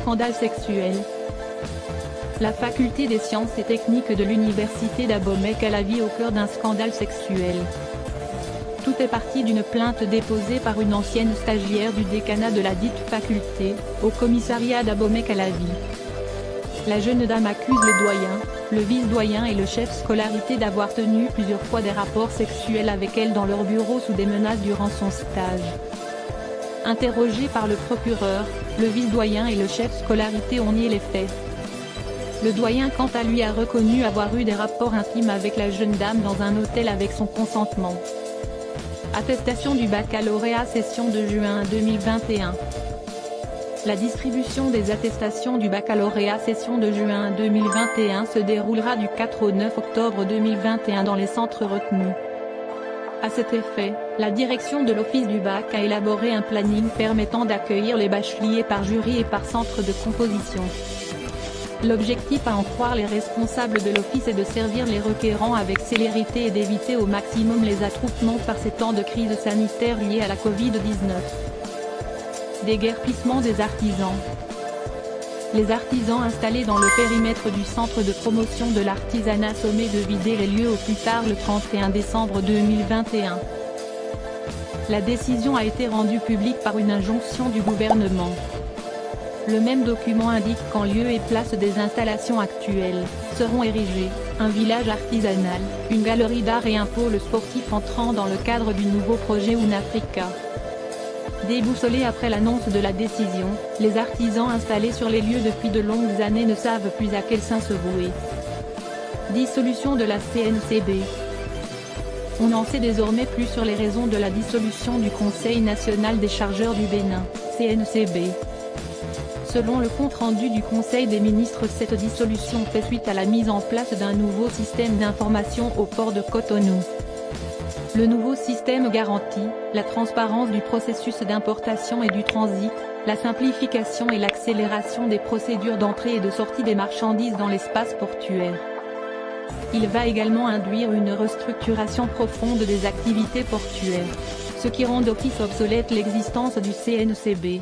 scandale sexuel. La faculté des sciences et techniques de l'université d'Abomey-Calavi au cœur d'un scandale sexuel. Tout est parti d'une plainte déposée par une ancienne stagiaire du décanat de la dite faculté, au commissariat d'Abomey-Calavi. La jeune dame accuse le doyen, le vice-doyen et le chef scolarité d'avoir tenu plusieurs fois des rapports sexuels avec elle dans leur bureau sous des menaces durant son stage. Interrogés par le procureur, le vice-doyen et le chef scolarité ont nié les faits. Le doyen quant à lui a reconnu avoir eu des rapports intimes avec la jeune dame dans un hôtel avec son consentement. Attestation du baccalauréat session de juin 2021. La distribution des attestations du baccalauréat session de juin 2021 se déroulera du 4 au 9 octobre 2021 dans les centres retenus. À cet effet, la direction de l'Office du bac a élaboré un planning permettant d'accueillir les bacheliers par jury et par centre de composition. L'objectif à en croire les responsables de l'office est de servir les requérants avec célérité et d'éviter au maximum les attroupements par ces temps de crise sanitaire liés à la Covid-19. Déguerpissement des artisans. Les artisans installés dans le périmètre du centre de promotion de l'artisanat sommés de vider les lieux au plus tard le 31 décembre 2021. La décision a été rendue publique par une injonction du gouvernement. Le même document indique qu'en lieu et place des installations actuelles, seront érigés, un village artisanal, une galerie d'art et un pôle sportif entrant dans le cadre du nouveau projet Unafrica. Déboussolés après l'annonce de la décision, les artisans installés sur les lieux depuis de longues années ne savent plus à quel saint se vouer. Dissolution de la CNCB. On n'en sait désormais plus sur les raisons de la dissolution du Conseil national des chargeurs du Bénin, CNCB. Selon le compte-rendu du Conseil des ministres, cette dissolution fait suite à la mise en place d'un nouveau système d'information au port de Cotonou. Le nouveau système garantit la transparence du processus d'importation et du transit, la simplification et l'accélération des procédures d'entrée et de sortie des marchandises dans l'espace portuaire. Il va également induire une restructuration profonde des activités portuaires, ce qui rend d'office obsolète l'existence du CNCB.